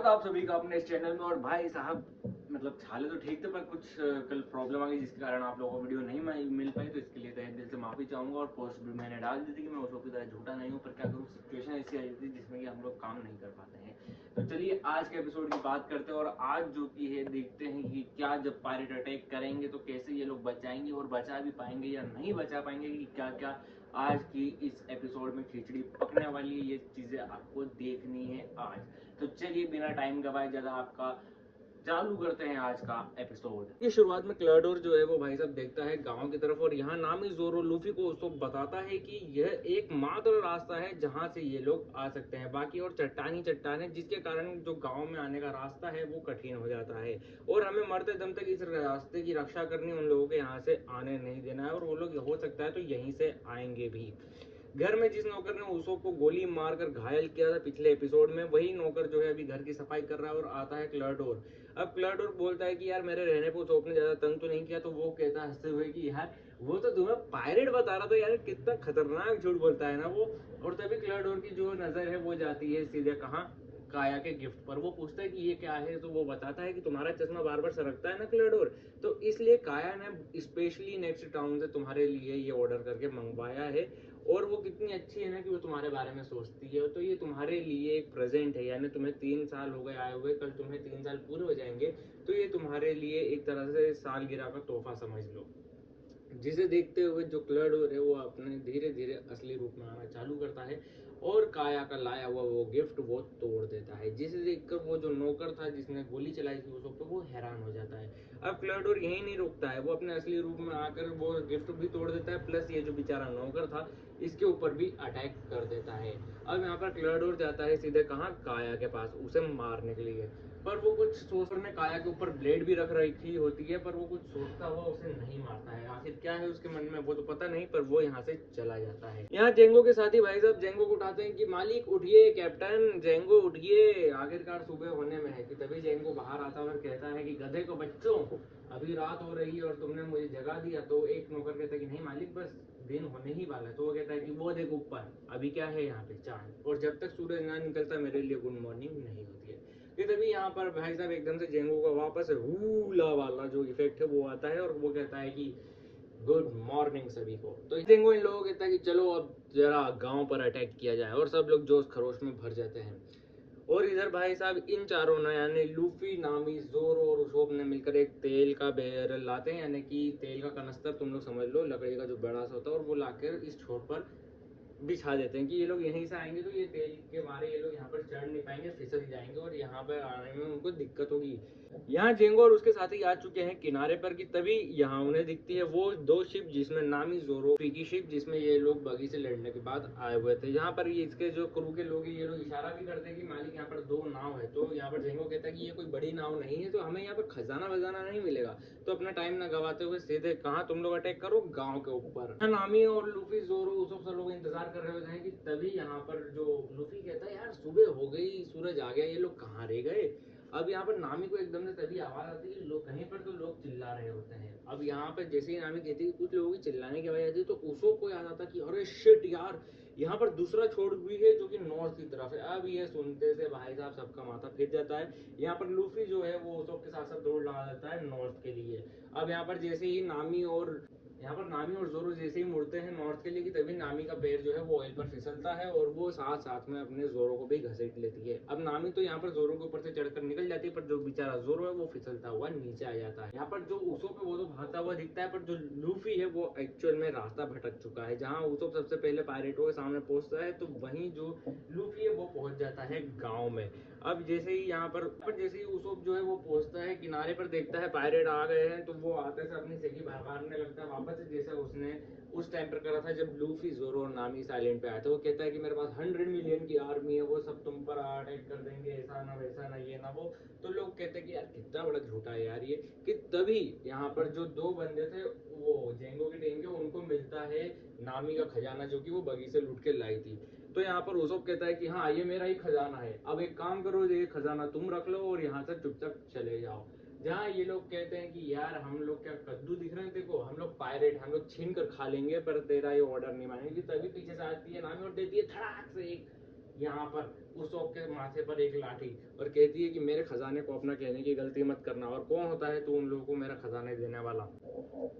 आप सभी का अपने इस चैनल में। और भाई साहब मतलब छाले तो ठीक थे, पर कुछ कल प्रॉब्लम आ गई जिसके कारण आप लोगों को वीडियो नहीं मिल पाई, तो इसके लिए तहे दिल से माफी चाहूंगा। और पोस्ट भी मैंने डाल दी थी कि मैं उसको की तरह झूठा नहीं हूँ, पर क्या करूँ, सिचुएशन ऐसी आई थी जिसमें कि हम लोग काम नहीं कर पाते हैं। तो चलिए आज के एपिसोड की बात करते हैं, और आज जो की है देखते हैं कि क्या जब पायरेट अटैक करेंगे तो कैसे ये लोग बचाएंगे, और बचा भी पाएंगे या नहीं बचा पाएंगे, कि क्या क्या आज की इस एपिसोड में खिचड़ी पकने वाली है, ये चीजें आपको देखनी है आज। तो चलिए बिना टाइम गवाए ज्यादा आपका चालू करते हैं आज का एपिसोड। ये शुरुआत में क्लाडोर जो है वो भाई साहब देखता है गांव की तरफ, और यहाँ नामी जोरो लूफी को उसको बताता है कि यह एकमात्र रास्ता है जहां से ये लोग आ सकते हैं, बाकी और चट्टानी चट्टान है, जिसके कारण जो गांव में आने का रास्ता है वो कठिन हो जाता है, और हमें मरते दम तक इस रास्ते की रक्षा करनी, उन लोगों के यहाँ से आने नहीं देना है, और वो लोग हो सकता है तो यहीं से आएंगे भी। घर में जिस नौकर ने उसो को गोली मारकर घायल किया था पिछले एपिसोड में, वही नौकर जो है अभी घर की सफाई कर रहा है, और आता है क्लाडोर। अब क्लाडोर बोलता है कि यार मेरे रहने पे उसोप ने ज्यादा तंग तो नहीं किया, तो वो कहता है हंसते हुए कि यार वो तो तुम्हें पायरेट बता रहा था, यार कितना खतरनाक झूठ बोलता है ना वो। और तभी क्लाडोर की जो नजर है वो जाती है सीधे कहाँ, काया के गिफ्ट पर। वो पूछता है कि ये क्या है, तो वो बताता है कि तुम्हारा चश्मा बार बार सरकता है ना क्लाडोर, तो इसलिए काया ने स्पेशली नेक्स्ट टाउन से तुम्हारे लिए ये ऑर्डर करके मंगवाया है, और वो कितनी अच्छी है ना कि वो तुम्हारे बारे में सोचती है, तो ये तुम्हारे लिए एक प्रेजेंट है, यानी तुम्हें 3 साल हो गए आए हुए, कल तुम्हें 3 साल पूरे हो जाएंगे, तो ये तुम्हारे लिए एक तरह से सालगिरह का तोहफा समझ लो। जिसे देखते हुए जो क्लाडोर है वो अपने धीरे धीरे असली रूप में आना चालू करता है, और काया का लाया हुआ वो गिफ्ट वो तोड़ देता है, जिसे देखकर वो जो नौकर था जिसने गोली चलाई थी उसको, वो हैरान हो जाता है। अब क्लाडोर यही नहीं रुकता है, वो अपने असली रूप में आकर वो गिफ्ट भी तोड़ देता है, प्लस ये जो बेचारा नौकर था इसके ऊपर भी अटैक कर देता है। अब यहाँ पर क्लाडोर जाता है सीधे कहाँ, काया के पास उसे मारने के लिए, पर वो कुछ सोचकर ने काया के ऊपर ब्लेड भी रख रखी होती है, पर वो कुछ सोचता हुआ उसे नहीं मारता है। आखिर क्या है उसके मन में वो तो पता नहीं, पर वो यहाँ से चला जाता है। यहाँ जेंगो के साथी भाई साहब जेंगो को उठाते हैं कि मालिक उठिए, कैप्टन जेंगो उठिए, आखिरकार सुबह होने में है। कि तभी जेंगो बाहर आता है और कहता है कि गधे को बच्चों, अभी रात हो रही है और तुमने मुझे जगा दिया। तो एक नौकर कहता है कि नहीं मालिक, बस दिन होने ही वाला है। तो वो कहता है कि वो देखो ऊपर अभी क्या है, यहाँ पे चांद, और जब तक सूरज ना निकलता मेरे लिए गुड मॉर्निंग नहीं होती है। कि तभी यहाँ पर भाई साहब एकदम से जेंगो का वापस हूला वाला जो इफेक्ट है वो आता है, और वो कहता है कि गुड मॉर्निंग सभी को। तो जेंगो इन लोगों को कहता है कि चलो अब जरा गांव पर अटैक किया जाए, और सब लोग जोश खरोश में भर जाते हैं। और इधर भाई साहब इन चारों ने यानी लूफी, नामी, जोरो और उशोप ने मिलकर एक तेल का बैरल लाते हैं, यानी कि तेल का कनस्तर तुम लोग समझ लो, लकड़ी का जो बड़ा सा होता है, और वो लाकर इस छोर पर बिछा देते हैं कि ये लोग यहीं से आएंगे तो ये तेल के मारे ये लोग यहाँ पर चढ़ नहीं पाएंगे, फिसल जाएंगे, और यहाँ पर आने में उनको दिक्कत होगी। यहाँ जेंगो और उसके साथी आ चुके हैं किनारे पर, कि तभी यहाँ उन्हें दिखती है वो दो शिप, जिसमें नामी जोरो की शिप, जिसमें ये लोग बगी से लड़ने के बाद आए हुए थे। यहाँ पर ये इसके जो क्रू के लोग ये लोग इशारा भी करते हैं कि मालिक यहाँ पर 2 नाव है। तो यहाँ पर जेंगो कहता है कि ये कोई बड़ी नाव नहीं है, तो हमें यहाँ पर खजाना वजाना नहीं मिलेगा, तो अपना टाइम ना गवाते हुए सीधे कहाँ तुम लोग अटैक करो, गाँव के ऊपर। नामी और लूफी जोरो सब लोग इंतजार कर रहे होते हैं, कि तभी यहाँ पर जो लूफी कहता है यार सुबह हो गई, सूरज आ गया, ये लोग कहाँ रह गए। अब यहाँ पर नामी को एकदम से तभी आवाज आती है, लोग कहीं पर तो लोग चिल्ला रहे होते हैं। अब यहाँ पर जैसे ही नामी कहती है कुछ लोगों की चिल्लाने की आवाज आती है, तो उसो को याद आता कि अरे शिट यार, यहाँ पर दूसरा छोड़ भी है जो कि नॉर्थ की तरफ है। अब ये सुनते से भाई साहब सबका माथा फिर जाता है। यहाँ पर लूफी जो है वो उसो के साथ साथ दौड़ लगा देता है नॉर्थ के लिए। अब यहाँ पर जैसे ही नामी और जोरो जैसे ही मुड़ते हैं नॉर्थ के लिए, कि तभी नामी का पैर जो है वो ऑयल पर फिसलता है, और वो साथ साथ में अपने जोरो को भी घसीट लेती है। अब नामी तो यहाँ पर जोरो के ऊपर से चढ़कर निकल जाती है, पर जो बेचारा जोरो है वो फिसलता हुआ नीचे आ जाता है। यहाँ पर जो उसो पे वो तो भागता हुआ दिखता है, पर जो लूफी है वो एक्चुअल में रास्ता भटक चुका है। जहाँ उसो सबसे पहले पायरेटों के सामने पहुंचता है, तो वहीं जो लूफी है वो पहुंच जाता है गाँव में। अब जैसे ही यहाँ पर जैसे ही उसोप जो है वो पहुंचता है किनारे पर, देखता है पायरेट आ गए हैं, तो वो आते से अपनी सेगी भरने लगता है वापस, जैसा उसने उस टाइम पर करा था जब लूफी, जोरो और नामी साइलेंट पे आए थे। वो कहता है कि मेरे पास 100 मिलियन की आर्मी है, वो सब तुम पर अटैक कर देंगे, ऐसा ना वैसा ना ये ना वो। तो लोग कहते हैं कि यार कितना बड़ा झूठा है यार ये। कि तभी यहाँ पर जो 2 बंदे थे वो जेंगो की टीम के, उनको मिलता है नामी का खजाना, जो कि वो बगी से लूट के लाई थी। तो यहाँ पर उसोप कहता है कि हाँ ये मेरा ही खजाना है, अब एक काम करो, ये खजाना तुम रख लो और यहाँ से चुपचाप चले जाओ। जहाँ ये लोग कहते हैं कि यार हम लोग क्या कद्दू दिख रहे हैं, देखो हम लोग पायरेट, हम लोग छीन कर खा लेंगे, पर तेरा ये ऑर्डर नहीं मानेगी। तभी पीछे से आती है नामी और देती है धड़ाक से एक यहाँ पर उसोप के माथे पर एक लाठी और कहती है कि मेरे खजाने को अपना कहने की गलती मत करना, और कौन होता है तू उन लोगों को मेरा खजाने देने वाला।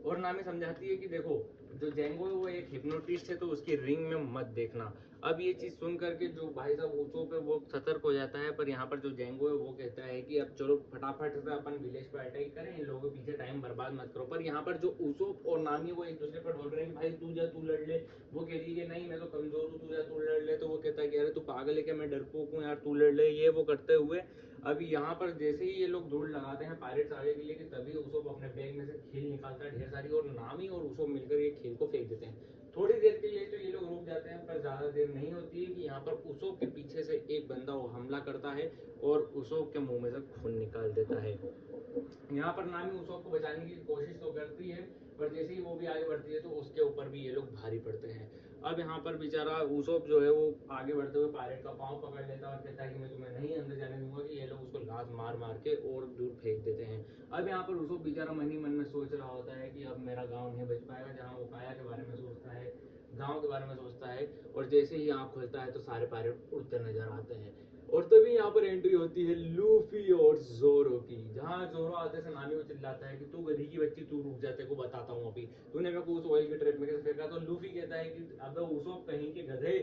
और नामी समझाती है कि देखो जो जेंगो है वो एक हिप्नोटिस्ट है, तो उसकी रिंग में मत देखना। अब ये चीज सुन करके जो भाई साहब उसोप है वो सतर्क हो जाता है, पर यहाँ पर जो जेंगो है वो कहता है कि अब चलो फटाफट से अपन विलेज पर अटैक करें, इन लोगों के पीछे टाइम बर्बाद मत करो। पर यहाँ पर जो उसोप और नामी वो एक दूसरे पर बोल रहे हैं कि भाई तू जा तू लड़ ले। वो कह रही है कि नहीं मैं तो कमजोर हूँ, तू जा तू लड़ ले। तो वो कहता है कि अरे तू पागल है क्या, मैं डरपोक हूँ यार, तू लड़ ले, ये वो करते हुए अभी यहाँ पर जैसे ही ये लोग दौड़ लगाते हैं पायरेट्स आगे के लिए, कि तभी उसोप अपने बैग में से खेल निकालता है ढेर सारी, और नामी और उसोप मिलकर ये खेल को फेंक देते हैं। थोड़ी देर के लिए तो ये लोग रुक जाते हैं, पर ज्यादा देर नहीं होती है कि यहाँ पर उसोप के पीछे से एक बंदा वो हमला करता है और उसोप के मुंह में से खून निकाल देता है। यहाँ पर नामी उसोप को बचाने की कोशिश तो करती है, पर जैसे ही वो भी आगे बढ़ती है तो उसके ऊपर भी ये लोग भारी पड़ते हैं। अब यहाँ पर बेचारा उसोप जो है वो आगे बढ़ते हुए पायरेट का पाँव पकड़ लेता है और कहता है कि मैं तुम्हें नहीं अंदर जाने दूंगा, कि ये लोग उसको लात मार मार के और दूर फेंक देते हैं। अब यहाँ पर उसोप बेचारा मन ही मन में सोच रहा होता है कि अब मेरा गाँव नहीं बच पाएगा। जहाँ वो काया के बारे में सोचता है, गाँव के बारे में सोचता है, और जैसे ही आँख खोलता है तो सारे पायरेट उड़ते नजर आते हैं। और तभी यहाँ पर एंट्री होती है लूफी और जोरो की, जहाँ जोरो आते से नामी को चिल्लाता है कि तू गधी की बच्ची, तू रुक जा, तेरे को बताता हूँ अभी, तूने मेरे को उस ऑयल के ट्रैप में कैसे फेंका। तो लूफी कहता है कि अब उसो कहीं के गधे,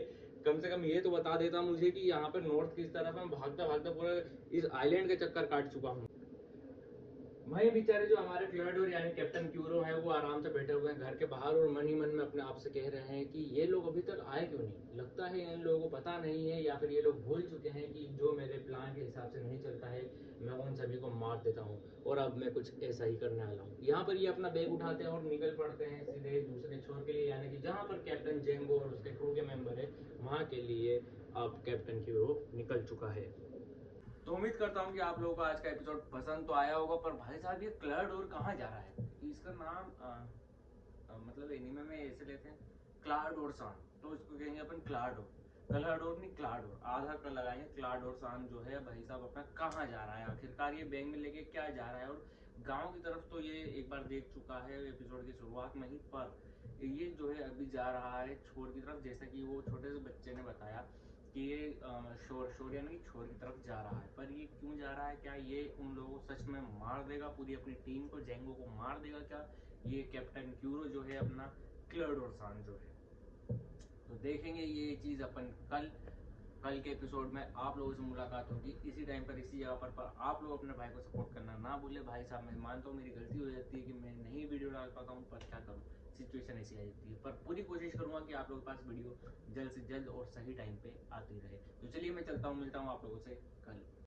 कम से कम ये तो बता देता मुझे कि यहाँ पर नॉर्थ किस तरफ है, भागता भागता पूरा इस आइलैंड का चक्कर काट चुका हूँ। वहीं बेचारे जो हमारे क्लोडोर यानी कैप्टन क्यूरो हैं वो आराम से बैठे हुए हैं घर के बाहर, और मन ही मन में अपने आप से कह रहे हैं कि ये लोग अभी तक आए क्यों नहीं। लगता है इन लोगों को पता नहीं है, या फिर ये लोग भूल चुके हैं कि जो मेरे प्लान के हिसाब से नहीं चलता है मैं उन सभी को मार देता हूँ, और अब मैं कुछ ऐसा ही करने वाला हूँ। यहाँ पर ये अपना बैग उठाते हैं और निकल पड़ते हैं सीधे दूसरे छोर के लिए, यानी कि जहाँ पर कैप्टन जेंगो और उसके क्रू के मेंबर है वहाँ के लिए अब कैप्टन क्यूरो निकल चुका है। तो उम्मीद करता हूँ कि आप लोगों को आज का एपिसोड पसंद तो आया होगा। पर भाई साहब ये क्लाडोर कहाँ जा रहा है, कि इसका नाम मतलब एनिमे में ऐसे लेते हैं क्लाडोर सान, तो इसको कहेंगे अपन क्लाडोर। क्लाडोर नहीं क्लाडोर, आधा कर लगाएंगे। क्लाडोर सान जो है भाई साहब अपना कहाँ जा रहा है आखिरकार, ये बैग में लेके क्या जा रहा है। और गांव की तरफ तो ये एक बार देख चुका है एपिसोड की शुरुआत में ही, पर ये जो है अभी जा रहा है छोर की तरफ, जैसा कि वो छोटे से बच्चे ने बताया कि ये शोर शोर यानी छोर की तरफ जा रहा है। पर ये क्यों जा रहा है, क्या ये उन लोगों को सच में मार देगा, पूरी अपनी टीम को जेंगो को मार देगा क्या, ये कैप्टन क्यूरो जो है अपना क्लर्डोरसान जो है। तो देखेंगे ये चीज अपन कल कल के एपिसोड में आप लोगों से मुलाकात होगी इसी टाइम पर इसी जगह पर आप लोग अपने भाई को सपोर्ट करना ना भूले। भाई साहब मैं मानता हूँ मेरी गलती हो जाती है कि मैं नहीं वीडियो डाल पाता हूँ, पर क्या करूँ, सिचुएशन ऐसी आ जाती है। पर पूरी कोशिश करूंगा कि आप लोगों के पास वीडियो जल्द से जल्द और सही टाइम पे आती रहे। तो चलिए मैं चलता हूँ, मिलता हूँ आप लोगों से कल।